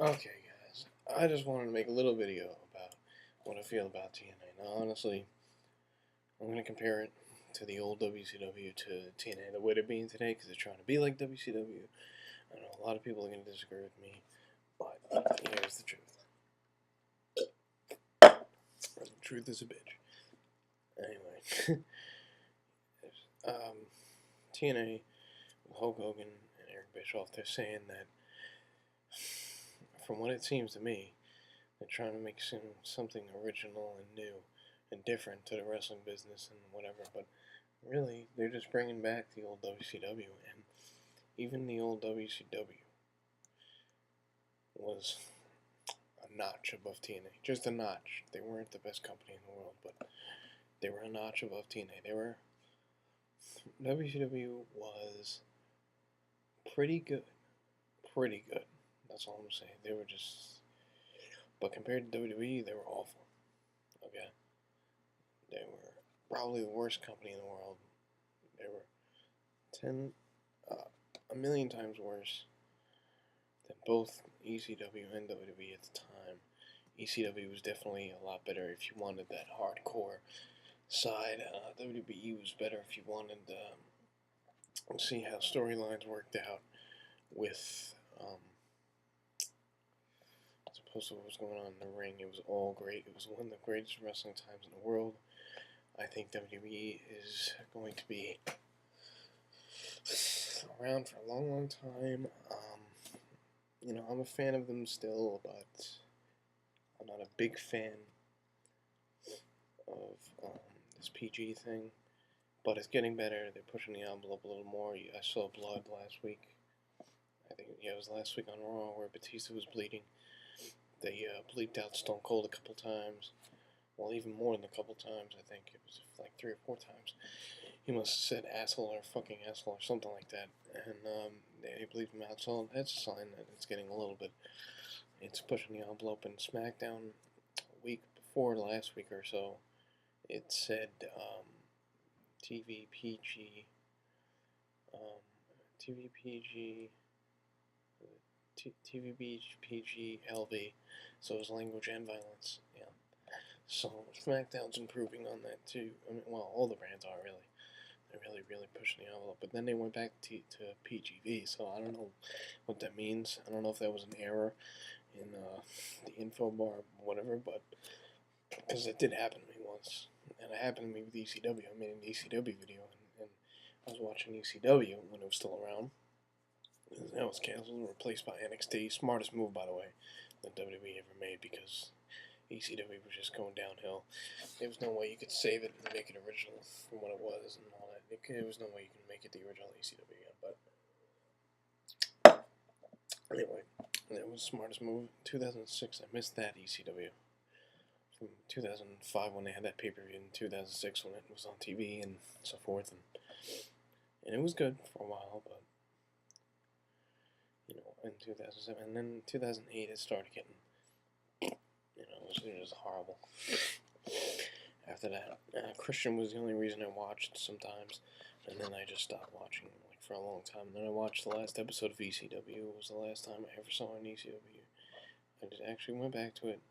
Okay, guys. I just wanted to make a little video about what I feel about TNA. Now, honestly, I'm going to compare it to the old WCW to TNA the way they're being today because they're trying to be like WCW. I know a lot of people are going to disagree with me, but here's the truth. The truth is a bitch. Anyway, TNA, Hulk Hogan and Eric Bischoff, they're saying that, from what it seems to me, they're trying to make something original and new and different to the wrestling business and whatever, but really, they're just bringing back the old WCW, and even the old WCW was a notch above TNA. Just a notch. They weren't the best company in the world, but they were a notch above TNA. WCW was pretty good. Pretty good. That's all I'm saying. They were just, but compared to WWE, they were awful. Okay? They were probably the worst company in the world. They were a million times worse than both ECW and WWE at the time. ECW was definitely a lot better if you wanted that hardcore side. WWE was better if you wanted to see how storylines worked out with, as opposed to what was going on in the ring. It was all great. It was one of the greatest wrestling times in the world. I think WWE is going to be around for a long, long time. I'm a fan of them still, but I'm not a big fan of this PG thing. But it's getting better. They're pushing the envelope a little more. I saw blood last week. I think it was last week on Raw where Batista was bleeding. They bleeped out Stone Cold a couple times. Well, even more than a couple times. I think it was like 3 or 4 times. He must have said asshole or fucking asshole or something like that. And they bleeped him out. So that's a sign that it's getting a little bit. It's pushing the envelope. And SmackDown a week before last week or so, it said TVPG, TVPG, TVPG LV, so it was language and violence. Yeah. So SmackDown's improving on that too. I mean, well, all the brands are really. They're really, really pushing the envelope. But then they went back to PGV, so I don't know what that means. I don't know if that was an error in the info bar or whatever, but because it did happen to me once. And it happened to me with ECW. I made an ECW video, and I was watching ECW when it was still around. And that was canceled and replaced by NXT. Smartest move, by the way, that WWE ever made, because ECW was just going downhill. There was no way you could save it and make it original from what it was and all that. There was no way you can make it the original ECW again. But anyway, that was the smartest move. 2006, I missed that ECW. From 2005 when they had that pay-per-view, and 2006 when it was on TV and so forth, and it was good for a while, but in 2007, and then in 2008 it started getting, it was horrible. After that, Christian was the only reason I watched sometimes, and then I just stopped watching like for a long time. And then I watched the last episode of ECW. It was the last time I ever saw an ECW. I just actually went back to it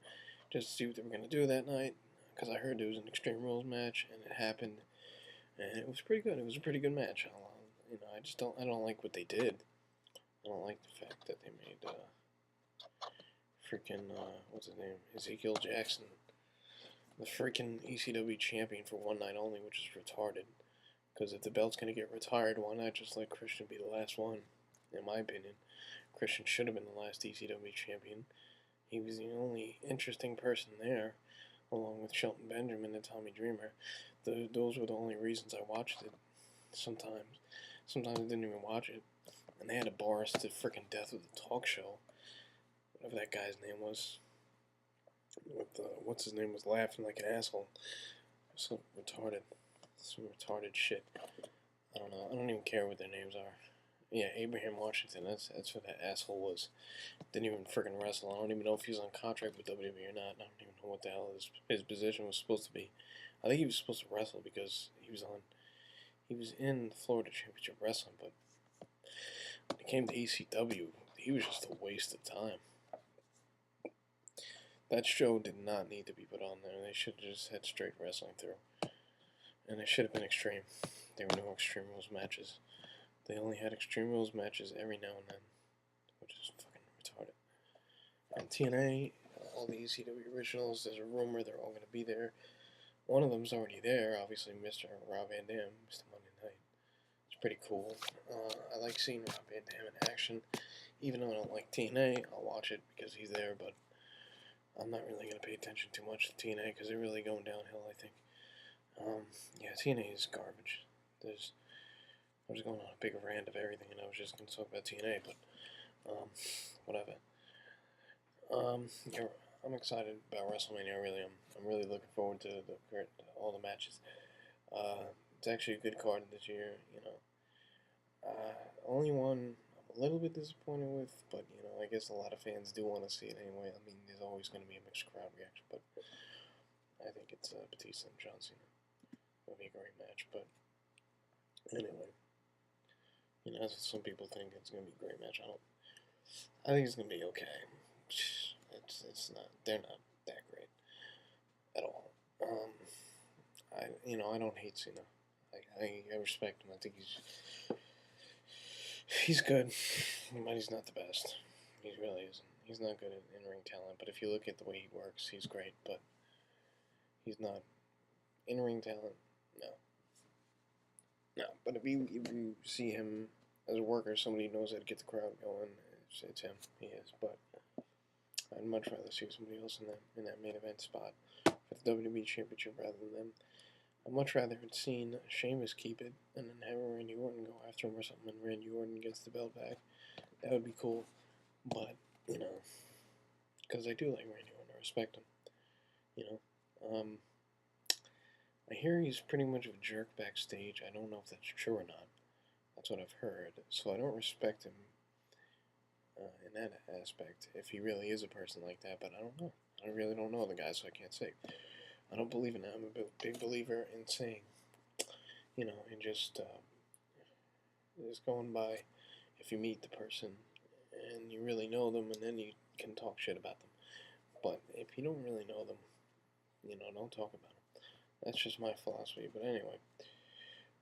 just to see what they were going to do that night, because I heard there was an Extreme Rules match, and it happened, and it was pretty good. It was a pretty good match. I don't like what they did. I don't like the fact that they made what's his name, Ezekiel Jackson, the freaking ECW champion for one night only, which is retarded. Because if the belt's going to get retired, why not just let Christian be the last one? In my opinion, Christian should have been the last ECW champion. He was the only interesting person there, along with Shelton Benjamin and Tommy Dreamer. Those were the only reasons I watched it. Sometimes I didn't even watch it. And they had to bar us to freaking death with the talk show. Whatever that guy's name was. What's his name was laughing like an asshole. So retarded. Some retarded shit. I don't know. I don't even care what their names are. Yeah, Abraham Washington. That's who that asshole was. Didn't even freaking wrestle. I don't even know if he was on contract with WWE or not. I don't even know what the hell his position was supposed to be. I think he was supposed to wrestle because he was in Florida Championship Wrestling, but when it came to ECW, he was just a waste of time. That show did not need to be put on there. They should have just had straight wrestling through. And it should have been Extreme. There were no Extreme Rules matches. They only had Extreme Rules matches every now and then, which is fucking retarded. And TNA, all the ECW originals, there's a rumor they're all going to be there. One of them's already there, obviously, Mr. Rob Van Dam, Mr. Monday Night. It's pretty cool. I like seeing Rob Van Dam in action. Even though I don't like TNA, I'll watch it because he's there, but I'm not really going to pay attention too much to TNA because they're really going downhill, I think. Yeah, TNA is garbage. I was going on a big rant of everything, and I was just going to talk about TNA, but whatever. Yeah, I'm excited about WrestleMania. I really am. I'm really looking forward to all the matches. It's actually a good card this year. You know, only one I'm a little bit disappointed with, but you know, I guess a lot of fans do want to see it anyway. I mean, there's always going to be a mixed crowd reaction, but I think it's Batista and John Cena. It'll be a great match, but anyway, you know, some people think it's going to be a great match. I think it's going to be okay. It's not. They're not that great at all. I don't hate Cena. I respect him. I think he's good, but he's not the best. He really isn't. He's not good at in-ring talent. But if you look at the way he works, he's great. But he's not in-ring talent. No. No. But if you see him as a worker, somebody who knows how to get the crowd going, it's him. He is. But I'd much rather see somebody else in that main event spot for the WWE Championship rather than them. I'd much rather have seen Sheamus keep it and then have Randy Orton go after him or something, and Randy Orton gets the belt back. That would be cool. But, you know, because I do like Randy Orton, I respect him. You know, I hear he's pretty much of a jerk backstage. I don't know if that's true or not. That's what I've heard. So I don't respect him in that aspect, if he really is a person like that, but I don't know. I really don't know the guy, so I can't say. I don't believe in that. I'm a big believer in saying, you know, and just going by if you meet the person and you really know them, and then you can talk shit about them. But if you don't really know them, you know, don't talk about them. That's just my philosophy. But anyway,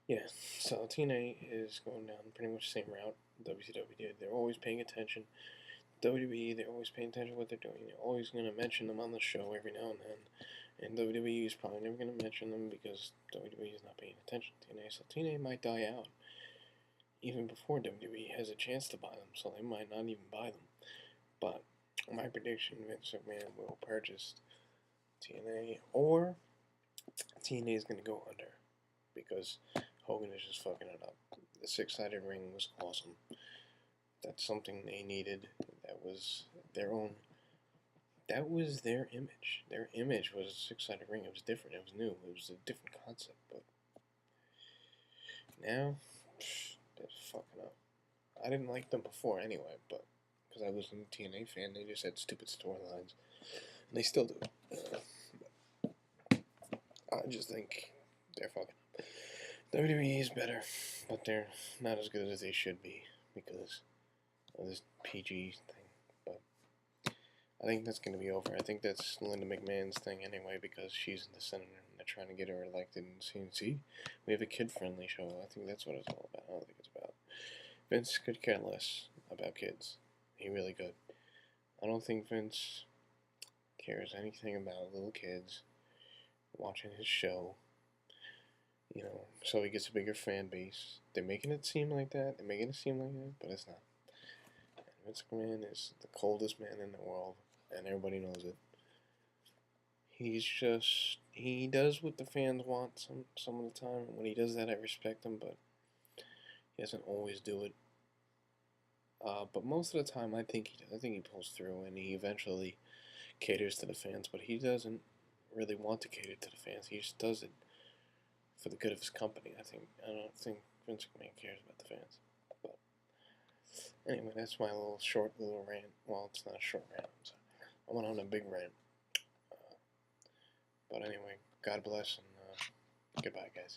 yeah. So TNA is going down pretty much the same route WCW did. They're always paying attention. WWE, they're always paying attention to what they're doing. They're always going to mention them on the show every now and then. And WWE is probably never going to mention them because WWE is not paying attention to TNA. So TNA might die out even before WWE has a chance to buy them. So they might not even buy them. But my prediction, Vince McMahon will purchase TNA, or TNA is going to go under because Hogan is just fucking it up. The six-sided ring was awesome. That's something they needed. That was their own. That was their image. Their image was a six-sided ring. It was different. It was new. It was a different concept. But now, they're fucking up. I didn't like them before anyway, but because I wasn't a TNA fan, they just had stupid storylines. And they still do. I just think they're fucking up. WWE is better, but they're not as good as they should be because of this PG thing. But I think that's going to be over. I think that's Linda McMahon's thing anyway because she's in the Senate and they're trying to get her elected in CNC. We have a kid-friendly show. I think that's what it's all about. I don't think it's about. Vince could care less about kids. He really could. I don't think Vince cares anything about little kids watching his show. You know, so he gets a bigger fan base. They're making it seem like that. They're making it seem like that, but it's not. And Vince McMahon is the coldest man in the world, and everybody knows it. He does what the fans want some of the time. When he does that, I respect him, but he doesn't always do it. But most of the time, I think he pulls through, and he eventually caters to the fans. But he doesn't really want to cater to the fans. He just does it for the good of his company. I don't think Vince McMahon cares about the fans. But anyway, that's my short rant. Well, it's not a short rant. I went on a big rant. But anyway, God bless and goodbye, guys.